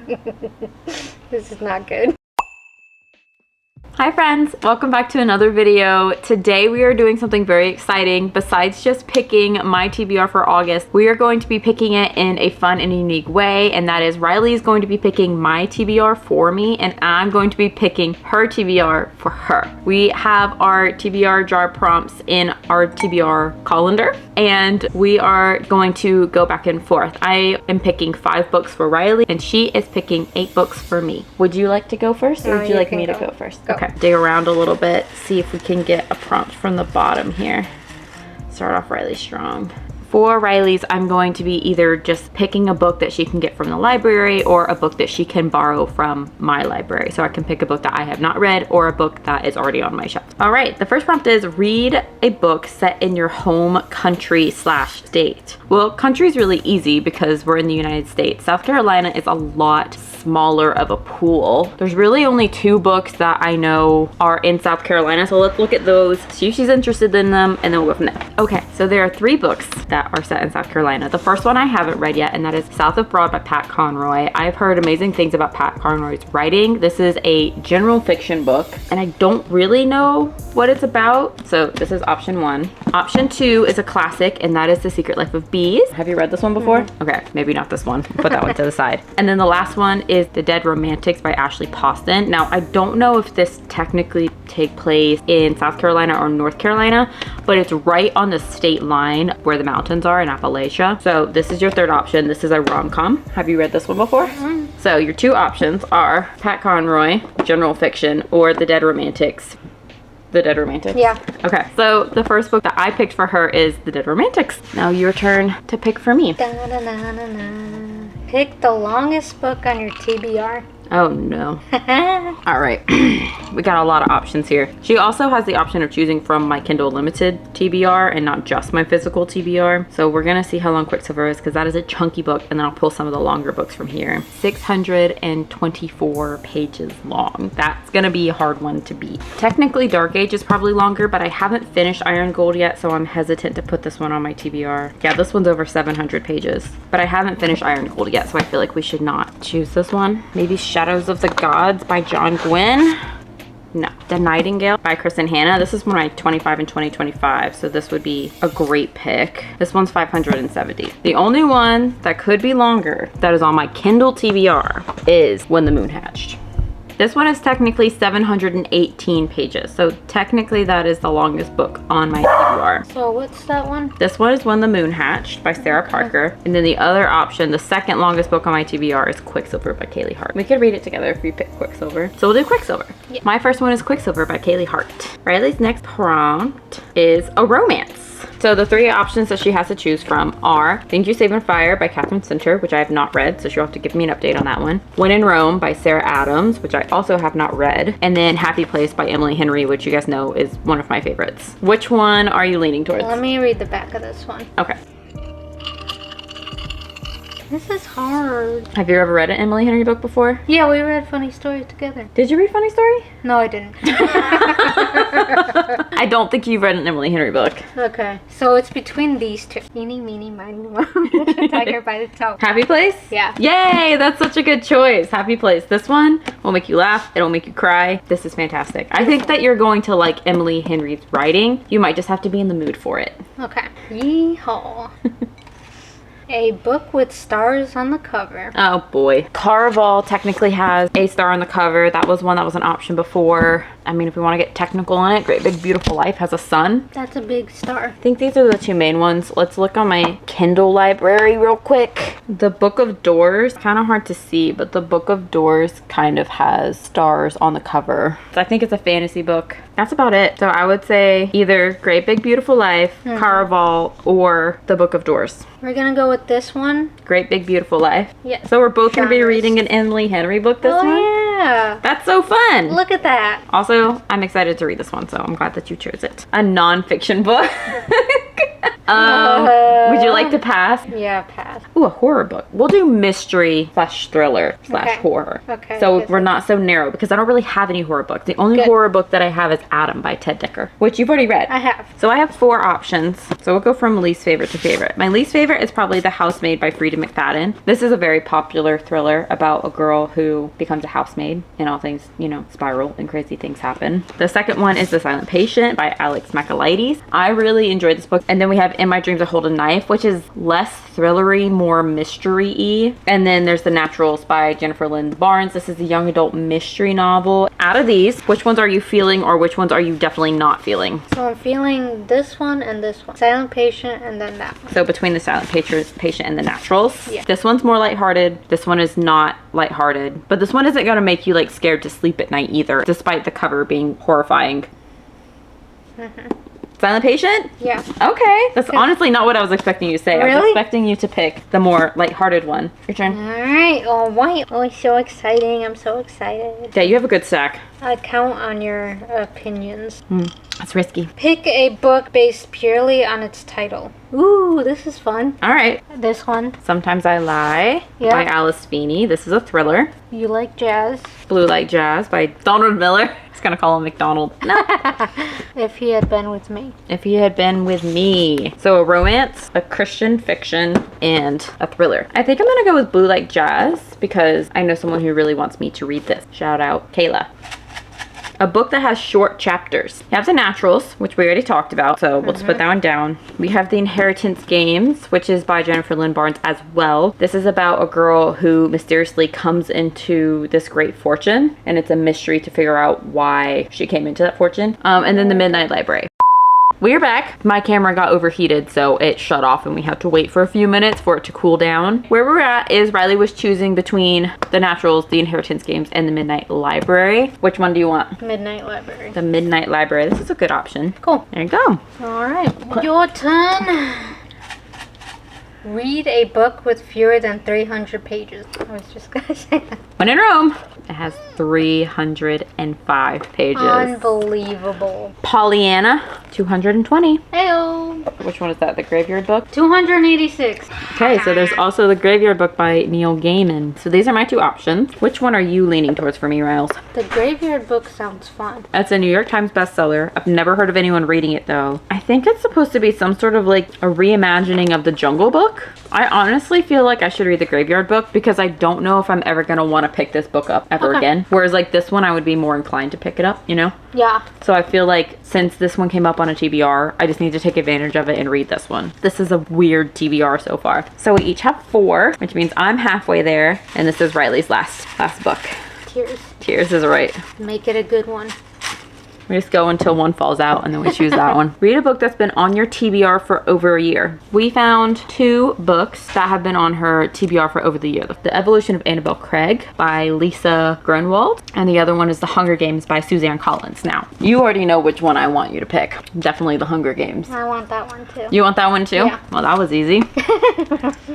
This is not good. Hi friends, welcome back to another video. Today we are doing something very exciting. Besides just picking my TBR for August, we are going to be picking it in a fun and unique way, and that is Riley is going to be picking my TBR for me, and I'm going to be picking her TBR for her. We have our TBR jar prompts in our TBR colander, and we are going to go back and forth. I am picking 5 books for Riley, and she is picking 8 books for me. Would you like to go first, or would you like me to go first? Go. Okay, dig around a little bit, see if we can get a prompt from the bottom here. Start off Riley strong. For Riley's, I'm going to be either just picking a book that she can get from the library or a book that she can borrow from my library. So I can pick a book that I have not read or a book that is already on my shelf. All right, the first prompt is read a book set in your home country / state. Well, country is really easy because we're in the United States. South Carolina is a lot smaller of a pool. There's really only 2 books that I know are in South Carolina, so let's look at those, see if she's interested in them, and then we'll go from there. Okay, so there are 3 books that are set in South Carolina. The first one I haven't read yet, and that is South of Broad by Pat Conroy. I've heard amazing things about Pat Conroy's writing. This is a general fiction book, and I don't really know what it's about, so this is option 1. Option 2 is a classic, and that is The Secret Life of Bees. Have you read this one before? Okay, maybe not this one. Put that one to the side. And then the last one is The Dead Romantics by Ashley Poston. Now, I don't know if this technically take place in South Carolina or North Carolina, but it's right on the state line where the mountains are in Appalachia. So this is your 3rd option. This is a rom-com. Have you read this one before? So your 2 options are Pat Conroy, general fiction, or The Dead Romantics. The Dead Romantics? Yeah. Okay, so the first book that I picked for her is The Dead Romantics. Now your turn to pick for me. Da-da-da-da-da. Pick the longest book on your TBR. Oh no. All right, we got a lot of options here. She also has the option of choosing from my Kindle Limited TBR and not just my physical TBR. So we're gonna see how long Quicksilver is, because that is a chunky book, and then I'll pull some of the longer books from here. 624 pages long. That's gonna be a hard one to beat. Technically Dark Age is probably longer, but I haven't finished Iron Gold yet, so I'm hesitant to put this one on my TBR. Yeah, this one's over 700 pages, but I haven't finished Iron Gold yet, so I feel like we should not choose this one. Maybe Shadows of the Gods by John Gwynne. No. The Nightingale by Kristen Hanna. This is my 25 and 2025, so this would be a great pick. This one's 570. The only one that could be longer that is on my Kindle TBR is When the Moon Hatched. This one is technically 718 pages, so technically that is the longest book on my TBR. So what's that one? This one is When the Moon Hatched by Sarah Parker. And then the other option, the second longest book on my TBR, is Quicksilver by Kaylee Hart. We could read it together if we pick Quicksilver. So we'll do Quicksilver. Yeah. My first one is Quicksilver by Kaylee Hart. Riley's next prompt is a romance. So the 3 options that she has to choose from are Things You Save in Fire by Katherine Center, which I have not read, so she'll have to give me an update on that one. When in Rome by Sarah Adams, which I also have not read. And then Happy Place by Emily Henry, which you guys know is one of my favorites. Which one are you leaning towards? Let me read the back of this one. Okay. This is hard. Have you ever read an Emily Henry book before? Yeah, we read Funny Stories together. Did you read Funny Story? No, I didn't. I don't think you've read an Emily Henry book. Okay, so it's between these 2. Eeny, meeny, miny, moe. Tiger by the toe. Happy Place? Yeah. Yay, that's such a good choice. Happy Place. This one will make you laugh. It'll make you cry. This is fantastic. I think that you're going to like Emily Henry's writing. You might just have to be in the mood for it. Okay. Yeehaw. A book with stars on the cover. Oh boy. Caraval technically has a star on the cover. That was one that was an option before. I mean, if we want to get technical on it, Great Big Beautiful Life has a sun. That's a big star. I think these are the 2 main ones. Let's look on my Kindle library real quick. The Book of Doors, kind of hard to see, but the Book of Doors kind of has stars on the cover. So I think it's a fantasy book. That's about it. So I would say either Great Big Beautiful Life, Caraval, or the Book of Doors. We're gonna go with this one. Great Big Beautiful Life. Yes. So we're both gonna be Genres. reading an Emily Henry book this one. Yeah. That's so fun. Look at that. Also, I'm excited to read this one, so I'm glad that you chose it. A non-fiction book. Would you like to pass? Yeah, pass. Ooh, a horror book. We'll do mystery / thriller / horror. Okay. So we're not so narrow because I don't really have any horror books. The only horror book that I have is Adam by Ted Dicker, which you've already read. I have. So I have 4 options. So we'll go from least favorite to favorite. My least favorite is probably The Housemaid by Frida McFadden. This is a very popular thriller about a girl who becomes a housemaid and all things, you know, spiral and crazy things happen. The second one is The Silent Patient by Alex Michaelides. I really enjoyed this book. And then we have In My Dreams I Hold a Knife, which is less thrillery, more mystery-y. And then there's The Naturals by Jennifer Lynn Barnes. This is a young adult mystery novel. Out of these, which ones are you feeling or which ones are you definitely not feeling? So I'm feeling this one and this one. Silent Patient and then that one. So between The Silent Patient and The Naturals. Yeah. This one's more lighthearted. This one is not lighthearted. But this one isn't going to make you like scared to sleep at night either, despite the cover being horrifying. Silent Patient? Yeah. Okay. That's honestly not what I was expecting you to say. I was Really? expecting you to pick the more lighthearted one. Your turn. Alright, all white. Oh, it's so exciting. I'm so excited. Yeah, you have a good stack. I count on your opinions. That's risky. Pick a book based purely on its title. Ooh, this is fun. All right. This one. Sometimes I Lie Yeah. by Alice Feeney. This is a thriller. You like jazz? Blue Like Jazz by Donald Miller. I was gonna call him McDonald. No. If he had been with me. If He Had Been With Me. So a romance, a Christian fiction, and a thriller. I think I'm gonna go with Blue Like Jazz because I know someone who really wants me to read this. Shout out Kayla. A book that has short chapters. You have The Naturals, which we already talked about, so we'll just put that one down. We have The Inheritance Games, which is by Jennifer Lynn Barnes as well. This is about a girl who mysteriously comes into this great fortune, and it's a mystery to figure out why she came into that fortune. And then The Midnight Library. We're back. My camera got overheated, so it shut off and we had to wait for a few minutes for it to cool down. Where we're at is Riley was choosing between The Naturals, The Inheritance Games, and The Midnight Library. Which one do you want? Midnight Library. The Midnight Library. This is a good option. Cool. There you go. Alright, your turn. Read a book with fewer than 300 pages. I was just gonna say that. When in Rome. It has 305 pages. Unbelievable. Pollyanna, 220. Heyo. Which one is that? The Graveyard Book? 286. Okay, so there's also The Graveyard Book by Neil Gaiman. So these are my 2 options. Which one are you leaning towards for me, Riles? The Graveyard Book sounds fun. It's a New York Times bestseller. I've never heard of anyone reading it though. I think it's supposed to be some sort of like a reimagining of The Jungle Book. I honestly feel like I should read The Graveyard Book because I don't know if I'm ever going to want to pick this book up ever again. Whereas like this one, I would be more inclined to pick it up, you know? Yeah. So I feel like since this one came up on a TBR, I just need to take advantage of it and read this one. This is a weird TBR so far. So we each have 4, which means I'm halfway there. And this is Riley's last book. Tears. Tears is right. Make it a good one. We just go until one falls out and then we choose that one. Read a book that's been on your TBR for over a year. We found 2 books that have been on her TBR for over the year. The Evolution of Annabelle Craig by Lisa Grunwald, and the other one is The Hunger Games by Suzanne Collins. Now, you already know which one I want you to pick. Definitely The Hunger Games. I want that one too. You want that one too? Yeah. Well, that was easy.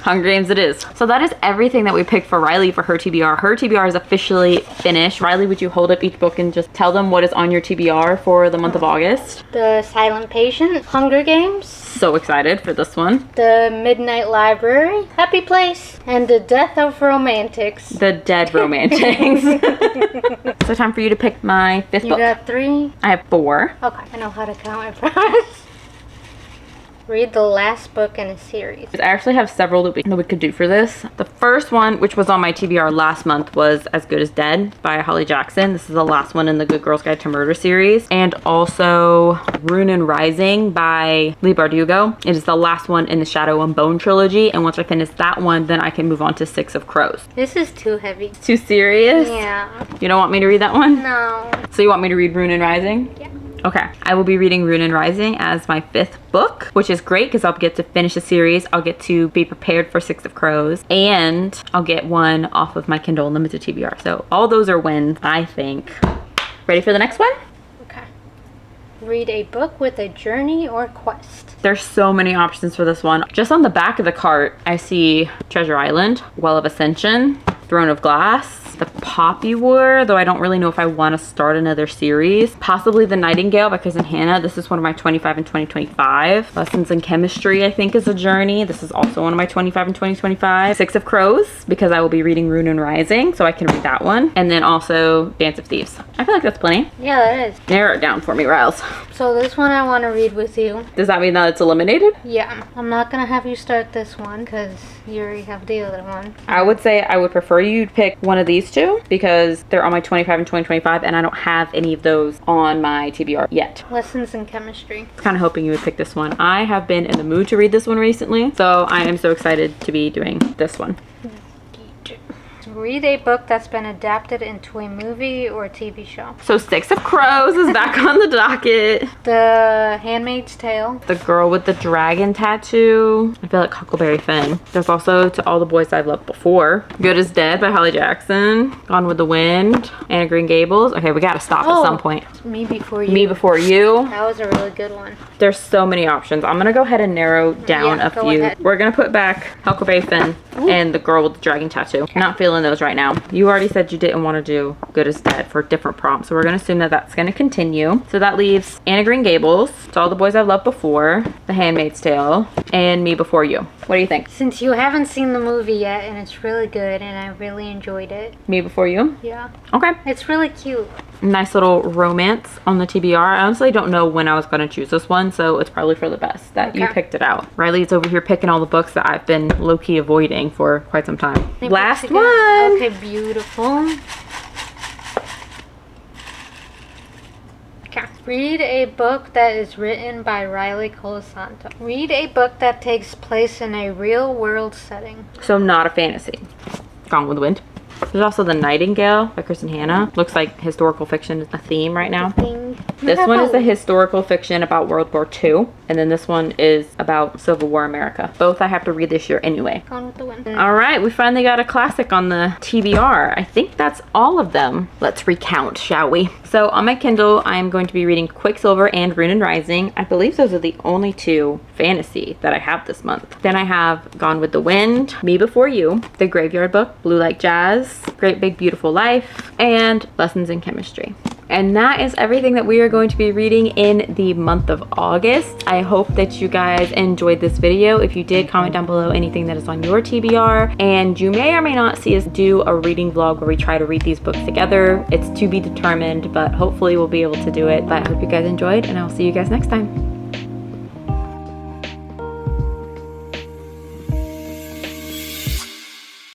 Hunger Games it is. So that is everything that we picked for Riley for her TBR. Her TBR is officially finished. Riley, would you hold up each book and just tell them what is on your TBR for the month of August? The Silent Patient, Hunger Games, So excited for this one. The Midnight Library, Happy Place, and The Death of Romantics. The Dead Romantics. So time for you to pick my 5th You book. got 3? I have 4. Okay, I know how to count, I promise. Read the last book in a series. I actually have several that we could do for this. The first one, which was on my TBR last month, was As Good as Dead by Holly Jackson. This is the last one in the Good Girls Guide to Murder series. And also Rune and Rising by Leigh Bardugo. It is the last one in the Shadow and Bone trilogy. And once I finish that one, then I can move on to 6 of Crows. This is too heavy. Too serious? Yeah. You don't want me to read that one? No. So you want me to read Rune and Rising? Yeah. Okay, I will be reading Rune and Rising as my 5th book, which is great because I'll get to finish the series. I'll get to be prepared for 6 of Crows, and I'll get one off of my Kindle Unlimited TBR. So all those are wins, I think. Ready for the next one? Okay. Read a book with a journey or quest. There's so many options for this one. Just on the back of the cart, I see Treasure Island, Well of Ascension, Throne of Glass, The Poppy War, though I don't really know if I want to start another series. Possibly The Nightingale by Chris and Hannah. This is one of my 25 and 2025. Lessons in Chemistry, I think, is a journey. This is also one of my 25 and 2025. Six of Crows, because I will be reading Rune and Rising, so I can read that one. And then also Dance of Thieves. I feel like that's plenty. Yeah, that is. Narrow it down for me, Riles. So this one I want to read with you. Does that mean that it's eliminated? Yeah. I'm not going to have you start this one because you already have the other one. I would say I would prefer you to pick one of these two because they're on my 25 and 2025 and I don't have any of those on my TBR yet. Lessons in Chemistry. Kind of hoping you would pick this one. I have been in the mood to read this one recently, so I am so excited to be doing this one. Read a book that's been adapted into a movie or TV show. So Six of Crows is back on the docket. The Handmaid's Tale. The Girl with the Dragon Tattoo. I feel like Huckleberry Finn. There's also To All the Boys I've Loved Before. Good as Dead by Holly Jackson. Gone with the Wind. Anne of Green Gables. Okay, we gotta stop at some point. Me Before You. Me Before You. That was a really good one. There's so many options. I'm gonna go ahead and narrow down a few. Ahead. We're gonna put back Huckleberry Finn and The Girl with the Dragon Tattoo. Not feeling those right now. You already said you didn't want to do Good as Dead for different prompts, so we're gonna assume that that's gonna continue. So that leaves Anne of Green Gables, To All the Boys I've Loved Before, The Handmaid's Tale, and Me Before You. What do you think? Since you haven't seen the movie yet and it's really good and I really enjoyed it. Me Before You? Yeah. Okay. It's really cute. Nice little romance on the TBR. I honestly don't know when I was going to choose this one, so it's probably for the best that you picked it out. Riley's over here picking all the books that I've been low-key avoiding for quite some time. Last one! Okay, beautiful. Okay. Read a book that is written by Riley Colasanto. Read a book that takes place in a real-world setting. So not a fantasy. Gone with the Wind. There's also The Nightingale by Chris and Hannah. Looks like historical fiction is a theme right now. This one is a historical fiction about World War II. And then this one is about Civil War America. Both I have to read this year anyway. Gone with the Wind. All right, we finally got a classic on the TBR. I think that's all of them. Let's recount, shall we? So on my Kindle, I'm going to be reading Quicksilver and Rune and Rising. I believe those are the only two fantasy that I have this month. Then I have Gone with the Wind, Me Before You, The Graveyard Book, Blue Like Jazz, Great Big Beautiful Life, and Lessons in Chemistry. And that is everything that we are going to be reading in the month of August. I hope that you guys enjoyed this video. If you did, comment down below anything that is on your TBR. And you may or may not see us do a reading vlog where we try to read these books together. It's to be determined, but hopefully we'll be able to do it. But I hope you guys enjoyed, and I'll see you guys next time.